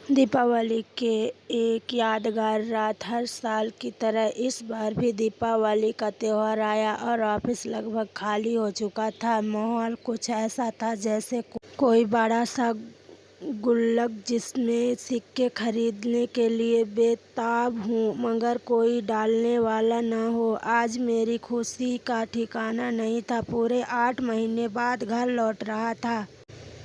दीपावली के एक यादगार रात। हर साल की तरह इस बार भी दीपावली का त्योहार आया और ऑफिस लगभग खाली हो चुका था। माहौल कुछ ऐसा था जैसे कोई बड़ा सा गुल्लक जिसमें सिक्के खरीदने के लिए बेताब हूँ मगर कोई डालने वाला न हो। आज मेरी खुशी का ठिकाना नहीं था। पूरे 8 महीने बाद घर लौट रहा था,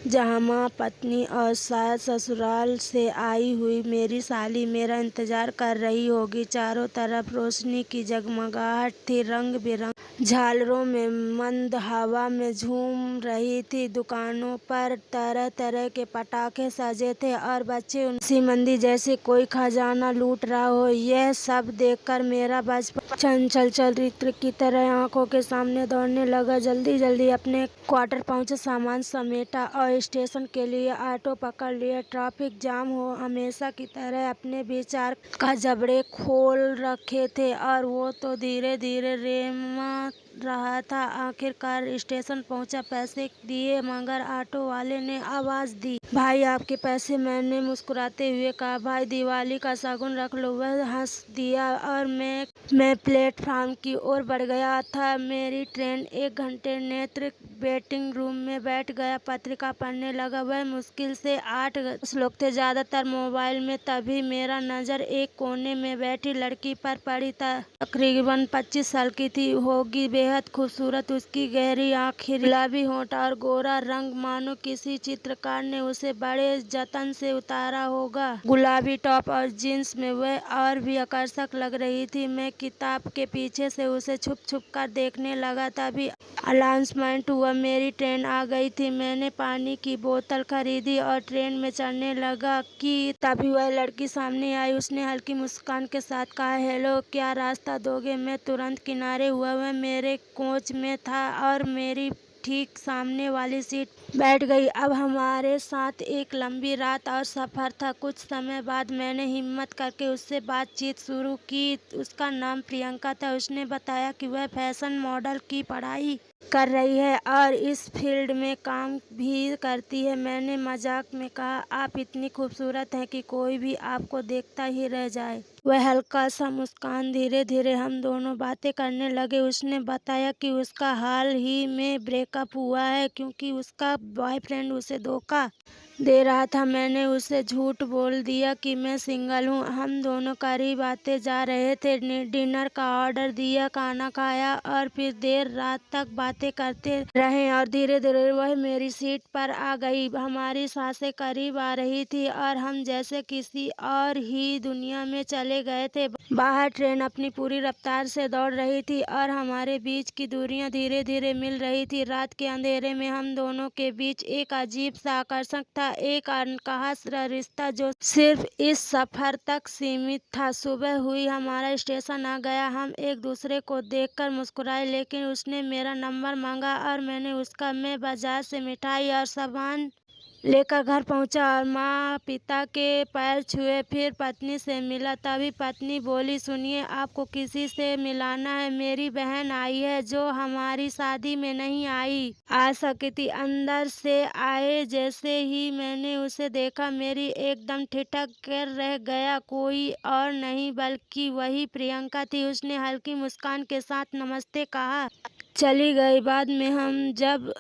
जहाँ माँ, पत्नी और शायद ससुराल से आई हुई मेरी साली मेरा इंतजार कर रही होगी। चारों तरफ रोशनी की जगमगाहट थी, रंग बिरंग झालरों में मंद हवा में झूम रही थी। दुकानों पर तरह तरह के पटाखे सजे थे और बच्चे उनसी मंदी जैसे कोई खजाना लूट रहा हो। यह सब देखकर मेरा बचपन चंचल चरित्र की तरह आंखों के सामने दौड़ने लगा। जल्दी जल्दी अपने क्वार्टर पहुंचे, सामान समेटा और स्टेशन के लिए ऑटो पकड़ लिया। ट्रैफिक जाम हो हमेशा की तरह अपने विचार का जबड़े खोल रखे थे और वो तो धीरे धीरे रेमा रहा था। आखिरकार स्टेशन पहुंचा, पैसे दिए मगर ऑटो वाले ने आवाज दी, भाई आपके पैसे। मैंने मुस्कुराते हुए कहा, भाई दिवाली का शगुन रख लो। वह हंस दिया और मैं प्लेटफार्म की ओर बढ़ गया था। मेरी ट्रेन 1 घंटे नेत्र वेटिंग रूम में बैठ गया, पत्रिका पढ़ने लगा। वह मुश्किल से 8 लोग थे, ज्यादातर मोबाइल में। तभी मेरा नजर एक कोने में बैठी लड़की पर पड़ी। तकरीबन 25 साल की थी होगी, बेहद खूबसूरत। उसकी गहरी आंखें, गुलाबी होंठ और गोरा रंग, मानो किसी चित्रकार ने उसे बड़े जतन से उतारा होगा। गुलाबी टॉप और जींस में वह और भी आकर्षक लग रही थी। मैं किताब के पीछे से उसे छुप छुप कर देखने लगा। तभी अनाउंसमेंट हुआ, मेरी ट्रेन आ गई थी। मैंने पानी की बोतल खरीदी और ट्रेन में चढ़ने लगा कि तभी वह लड़की सामने आई। उसने हल्की मुस्कान के साथ कहा, हेलो, क्या रास्ता दोगे? मैं तुरंत किनारे हुआ। वह मेरे कोच में था और मेरी ठीक सामने वाली सीट बैठ गई। अब हमारे साथ एक लंबी रात और सफर था। कुछ समय बाद मैंने हिम्मत करके उससे बातचीत शुरू की। उसका नाम प्रियंका था। उसने बताया कि वह फैशन मॉडल की पढ़ाई कर रही है और इस फील्ड में काम भी करती है। मैंने मजाक में कहा, आप इतनी खूबसूरत हैं कि कोई भी आपको देखता ही रह जाए। वह हल्का सा मुस्कान, धीरे धीरे हम दोनों बातें करने लगे। उसने बताया कि उसका हाल ही में ब्रेकअप हुआ है क्योंकि उसका बॉयफ्रेंड उसे धोखा दे रहा था। मैंने उसे झूठ बोल दिया कि मैं सिंगल हूँ। हम दोनों करीब आते जा रहे थे। डिनर का ऑर्डर दिया, खाना खाया और फिर देर रात तक बातें करते रहे और धीरे धीरे वह मेरी सीट पर आ गई। हमारी सांसें करीब आ रही थी और हम जैसे किसी और ही दुनिया में चले गए थे। बाहर ट्रेन अपनी पूरी रफ्तार से दौड़ रही थी और हमारे बीच की दूरियां धीरे धीरे मिल रही थी। रात के अंधेरे में हम दोनों के बीच एक अजीब सा आकर्षण था, एक अनकहा रिश्ता जो सिर्फ इस सफर तक सीमित था। सुबह हुई, हमारा स्टेशन आ गया। हम एक दूसरे को देखकर मुस्कुराए, लेकिन उसने मेरा नंबर मांगा और मैंने उसका। मैं बाजार से मिठाई और सामान लेकर घर पहुंचा और माँ पिता के पैर छुए, फिर पत्नी से मिला। तभी पत्नी बोली, सुनिए, आपको किसी से मिलाना है। मेरी बहन आई है जो हमारी शादी में नहीं आ सकी थी। अंदर से आए जैसे ही मैंने उसे देखा, मेरी एकदम ठिठक कर रह गया। कोई और नहीं बल्कि वही प्रियंका थी। उसने हल्की मुस्कान के साथ नमस्ते कहा, चली गई। बाद में हम जब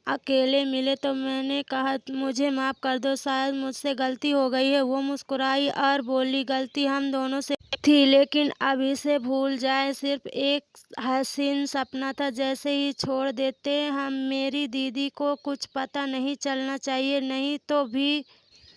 अकेले मिले तो मैंने कहा, मुझे माफ कर दो, शायद मुझसे गलती हो गई है। वो मुस्कुराई और बोली, गलती हम दोनों से थी, लेकिन अब इसे भूल जाए। सिर्फ एक हसीन सपना था, जैसे ही छोड़ देते हम। मेरी दीदी को कुछ पता नहीं चलना चाहिए, नहीं तो भी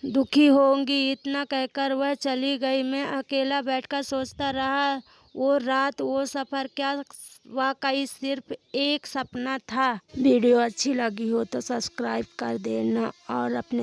दुखी होंगी। इतना कहकर वह चली गई। मैं अकेला बैठकर सोचता रहा, वो रात, वो सफर, क्या वाकई सिर्फ एक सपना था? वीडियो अच्छी लगी हो तो सब्सक्राइब कर देना और अपने